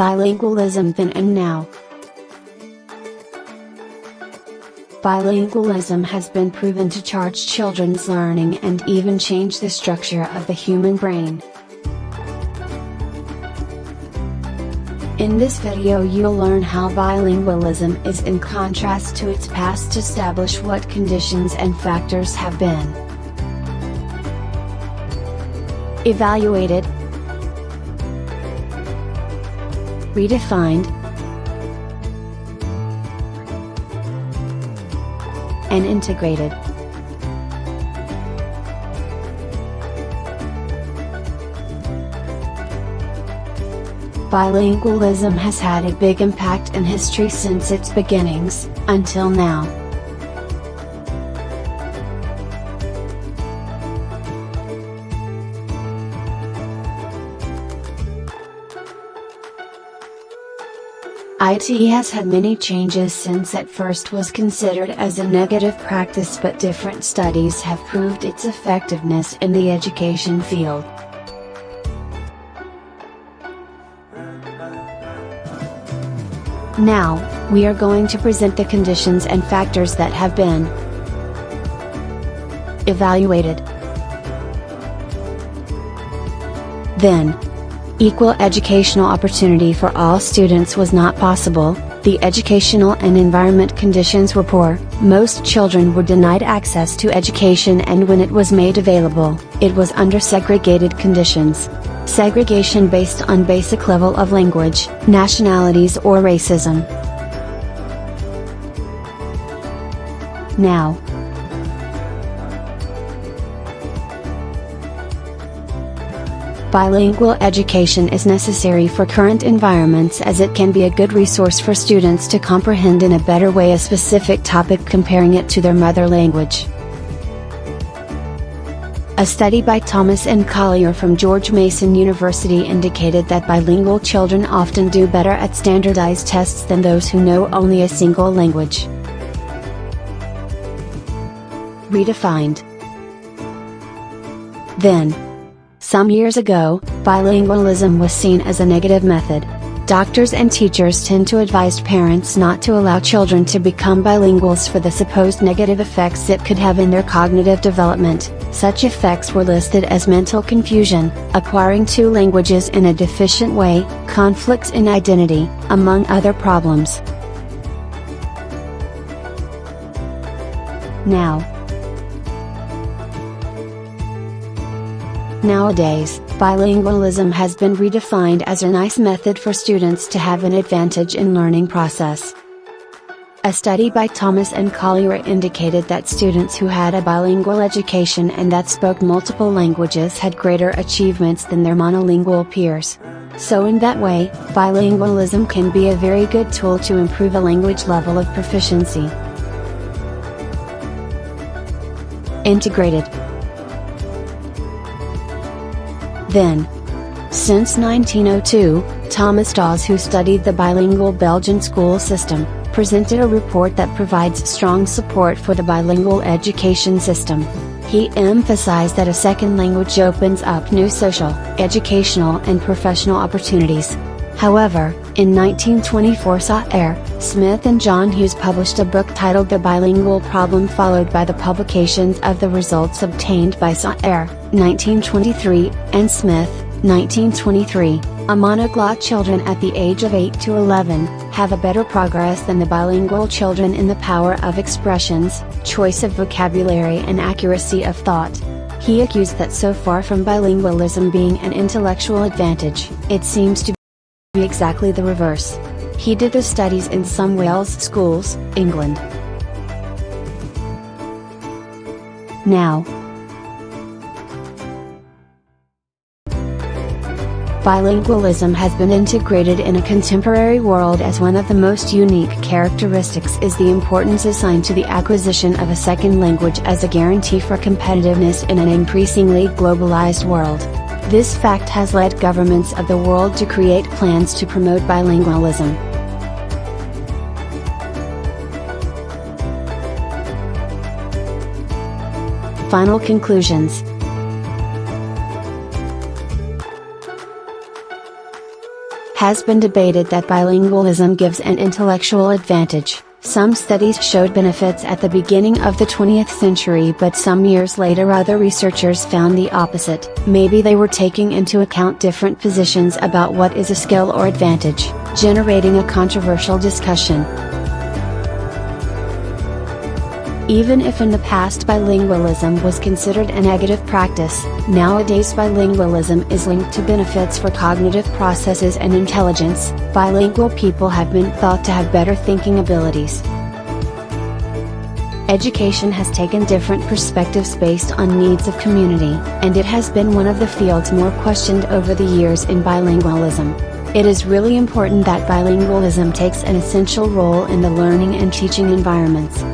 Bilingualism then and now. Bilingualism has been proven to charge children's learning and even change the structure of the human brain. In this video you'll learn how bilingualism is in contrast to its past, establish what conditions and factors have been evaluated, redefined, and integrated. Bilingualism has had a big impact in history since its beginnings, until now. It has had many changes since at first was considered as a negative practice, but different studies have proved its effectiveness in the education field. Now, we are going to present the conditions and factors that have been evaluated. Then, equal educational opportunity for all students was not possible. The educational and environment conditions were poor, most children were denied access to education, and when it was made available, it was under segregated conditions. Segregation based on basic level of language, nationalities, or racism. Now, bilingual education is necessary for current environments, as it can be a good resource for students to comprehend in a better way a specific topic, comparing it to their mother language. A study by Thomas and Collier from George Mason University indicated that bilingual children often do better at standardized tests than those who know only a single language. Redefined. Then, some years ago, bilingualism was seen as a negative method. Doctors and teachers tend to advise parents not to allow children to become bilinguals for the supposed negative effects it could have in their cognitive development. Such effects were listed as mental confusion, acquiring two languages in a deficient way, conflicts in identity, among other problems. Nowadays, bilingualism has been redefined as a nice method for students to have an advantage in learning process. A study by Thomas and Collier indicated that students who had a bilingual education and that spoke multiple languages had greater achievements than their monolingual peers. So in that way, bilingualism can be a very good tool to improve a language level of proficiency. Integrated. Then, since 1902, Thomas Dawes, who studied the bilingual Belgian school system, presented a report that provides strong support for the bilingual education system. He emphasized that a second language opens up new social, educational, and professional opportunities. However, in 1924 Smith and John Hughes published a book titled The Bilingual Problem, followed by the publications of the results obtained by 1923, and Smith, 1923. A monoglot children at the age of 8 to 11, have a better progress than the bilingual children in the power of expressions, choice of vocabulary, and accuracy of thought. He accused that so far from bilingualism being an intellectual advantage, it seems to be exactly the reverse. He did the studies in some Wales schools, England. Now, bilingualism has been integrated in a contemporary world as one of the most unique characteristics is the importance assigned to the acquisition of a second language as a guarantee for competitiveness in an increasingly globalized world. This fact has led governments of the world to create plans to promote bilingualism. Final conclusions. has been debated that bilingualism gives an intellectual advantage. Some studies showed benefits at the beginning of the 20th century, but some years later other researchers found the opposite. Maybe they were taking into account different positions about what is a skill or advantage, generating a controversial discussion. Even if in the past bilingualism was considered a negative practice, nowadays bilingualism is linked to benefits for cognitive processes and intelligence. Bilingual people have been thought to have better thinking abilities. Education has taken different perspectives based on needs of community, and it has been one of the fields more questioned over the years in bilingualism. It is really important that bilingualism takes an essential role in the learning and teaching environments.